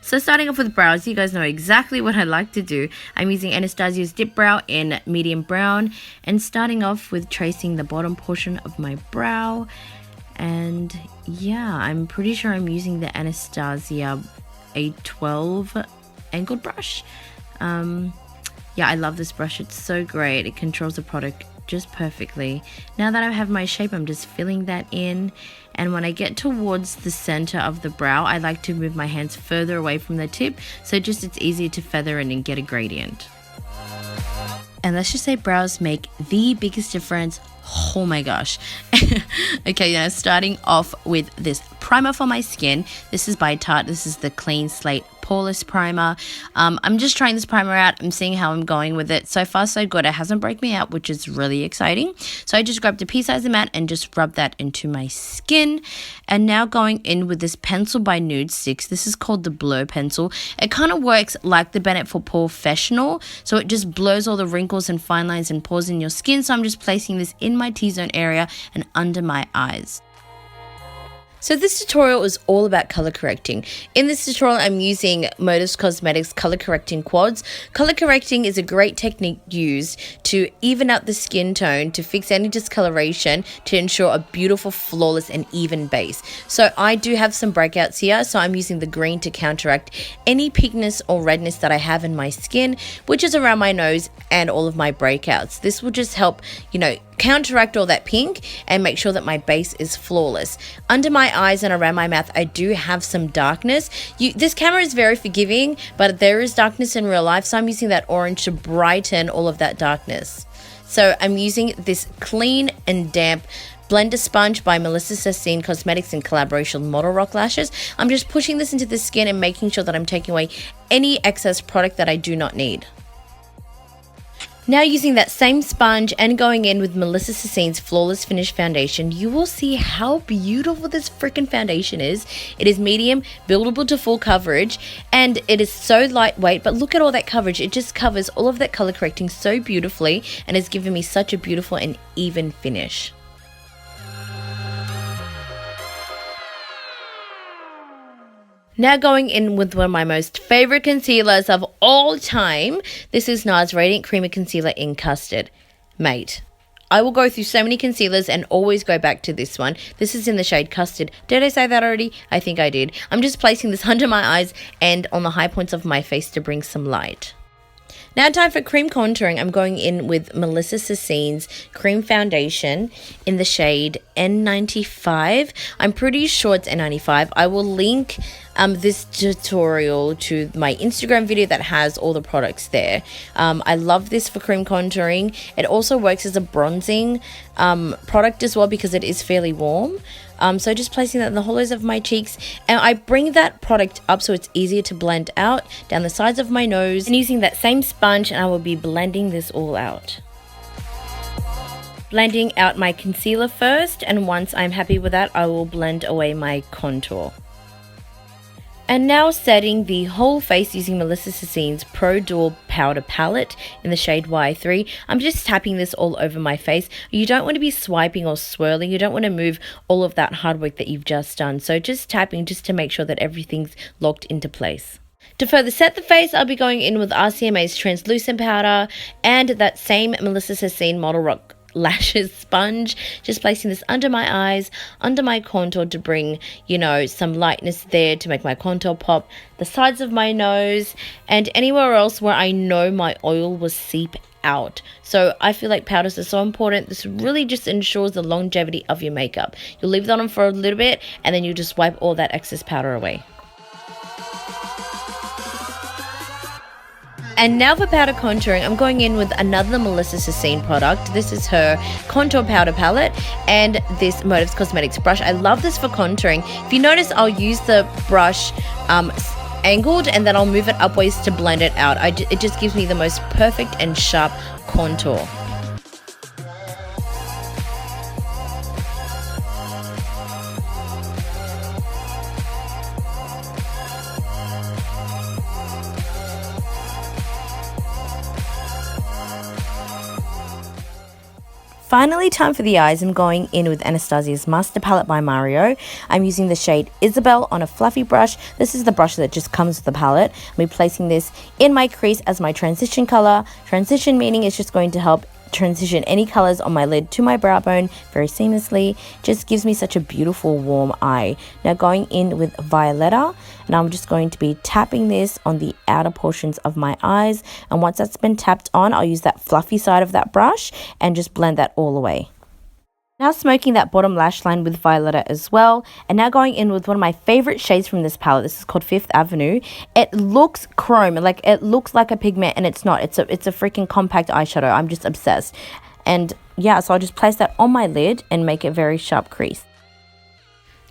So starting off with brows, you guys know exactly what I like to do. I'm using Anastasia's Dip Brow in medium brown and starting off with tracing the bottom portion of my brow. And yeah, I'm pretty sure I'm using the Anastasia A12 angled brush. Yeah, I love this brush. It's so great. It controls the product just perfectly. Now that I have my shape, I'm just filling that in. And when I get towards the center of the brow, I like to move my hands further away from the tip, so just it's easier to feather in and get a gradient. And let's just say brows make the biggest difference. Oh my gosh. Okay, now starting off with this primer for my skin. This is by Tarte. This is the Clean Slate Poreless Primer. I'm just trying this primer out. I'm seeing how I'm going with it. So far, so good. It hasn't broke me out, which is really exciting. So I just grabbed a pea size mat and just rubbed that into my skin. And now going in with this pencil by Nude Sticks. This is called the Blur Pencil. It kind of works like the Bennett for Professional. So it just blurs all the wrinkles and fine lines and pores in your skin. So I'm just placing this in my T-zone area and under my eyes. So this tutorial is all about color correcting. In this tutorial, I'm using Modus Cosmetics Color Correcting Quads. Color correcting is a great technique used to even out the skin tone, to fix any discoloration, to ensure a beautiful, flawless, and even base. So I do have some breakouts here, so I'm using the green to counteract any pinkness or redness that I have in my skin, which is around my nose and all of my breakouts. This will just help, counteract all that pink and make sure that my base is flawless. Under my eyes and around my mouth, I do have some darkness. This camera is very forgiving, but there is darkness in real life, so I'm using that orange to brighten all of that darkness. So I'm using this clean and damp blender sponge by Melissa Sassine Cosmetics in collaboration with Model Rock Lashes. I'm just pushing this into the skin and making sure that I'm taking away any excess product that I do not need. Now using that same sponge and going in with Melissa Sassine's Flawless Finish Foundation, you will see how beautiful this freaking foundation is. It is medium, buildable to full coverage, and it is so lightweight, but look at all that coverage. It just covers all of that color correcting so beautifully and has given me such a beautiful and even finish. Now going in with one of my most favorite concealers of all time. This is NARS Radiant Creamy Concealer in Custard. Mate, I will go through so many concealers and always go back to this one. This is in the shade Custard. Did I say that already? I think I did. I'm just placing this under my eyes and on the high points of my face to bring some light. Now time for cream contouring. I'm going in with Melissa Sassine's Cream Foundation in the shade N95. I'm pretty sure it's N95. I will link this tutorial to my Instagram video that has all the products there. I love this for cream contouring. It also works as a bronzing product as well because it is fairly warm. So just placing that in the hollows of my cheeks, and I bring that product up so it's easier to blend out down the sides of my nose, and using that same sponge, and I will be blending this all out. Blending out my concealer first, and once I'm happy with that, I will blend away my contour. And now setting the whole face using Melissa Sassine's Pro Dual Powder Palette in the shade Y3. I'm just tapping this all over my face. You don't want to be swiping or swirling. You don't want to move all of that hard work that you've just done. So just tapping just to make sure that everything's locked into place. To further set the face, I'll be going in with RCMA's Translucent Powder and that same Melissa Sassine Model Rock Lashes sponge, just placing this under my eyes, under my contour to bring, some lightness there to make my contour pop, the sides of my nose, and anywhere else where I know my oil will seep out. So I feel like powders are so important. This really just ensures the longevity of your makeup. You'll leave it on for a little bit and then you just wipe all that excess powder away. And now for powder contouring, I'm going in with another Melissa Sassine product. This is her Contour Powder Palette and this Modus Cosmetics brush. I love this for contouring. If you notice, I'll use the brush angled and then I'll move it upwards to blend it out. It just gives me the most perfect and sharp contour. Finally, time for the eyes. I'm going in with Anastasia's Master Palette by Mario. I'm using the shade Isabel on a fluffy brush. This is the brush that just comes with the palette. I'm placing this in my crease as my transition color. Transition meaning it's just going to help transition any colors on my lid to my brow bone very seamlessly. Just gives me such a beautiful warm eye. Now going in with Violetta, and I'm just going to be tapping this on the outer portions of my eyes, and once that's been tapped on, I'll use that fluffy side of that brush and just blend that all away. Now smoking that bottom lash line with Violetta as well. And now going in with one of my favorite shades from this palette. This is called Fifth Avenue. It looks chrome, like it looks like a pigment, and it's not. It's a freaking compact eyeshadow. I'm just obsessed. And yeah, so I'll just place that on my lid and make a very sharp crease.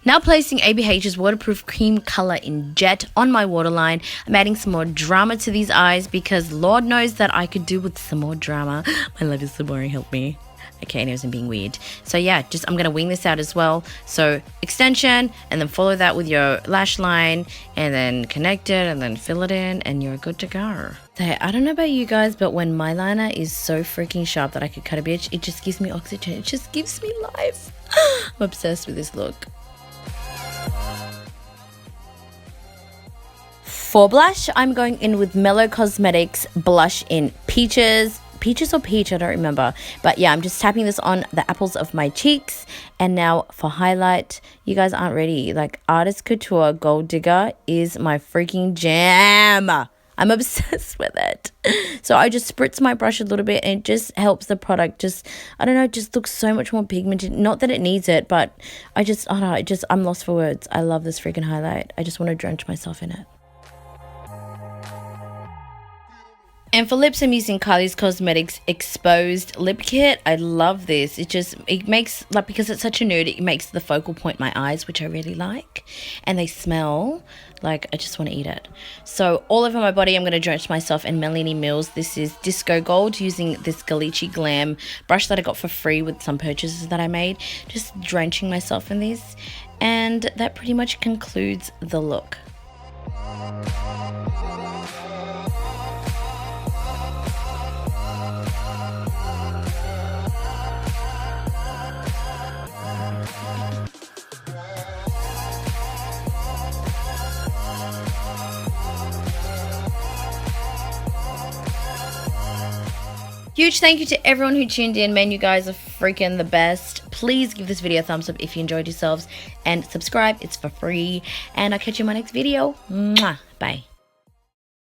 Now placing ABH's Waterproof Cream Color in Jet on my waterline. I'm adding some more drama to these eyes because Lord knows that I could do with some more drama. My life is so boring, help me. Okay, anyways, I'm being weird. So yeah, I'm going to wing this out as well. So extension, and then follow that with your lash line, and then connect it, and then fill it in, and you're good to go. So I don't know about you guys, but when my liner is so freaking sharp that I could cut a bitch, it just gives me oxygen. It just gives me life. I'm obsessed with this look. For blush, I'm going in with Mellow Cosmetics blush in Peaches or Peach, I don't remember. But yeah, I'm just tapping this on the apples of my cheeks. And now for highlight, you guys aren't ready. Like, Artist Couture Gold Digger is my freaking jam. I'm obsessed with it. So I just spritz my brush a little bit, and it just helps the product I don't know, it just looks so much more pigmented. Not that it needs it, but I don't know, I'm lost for words. I love this freaking highlight. I just want to drench myself in it. And for lips, I'm using Kylie's Cosmetics Exposed Lip Kit. I love this. It makes, like, because it's such a nude, it makes the focal point my eyes, which I really like. And they smell like I just want to eat it. So all over my body, I'm going to drench myself in Melanie Mills. This is Disco Gold, using this Galici Glam brush that I got for free with some purchases that I made. Just drenching myself in this. And that pretty much concludes the look. Huge thank you to everyone who tuned in. Man, you guys are freaking the best. Please give this video a thumbs up if you enjoyed yourselves, and subscribe. It's for free. And I'll catch you in my next video. Mwah. Bye.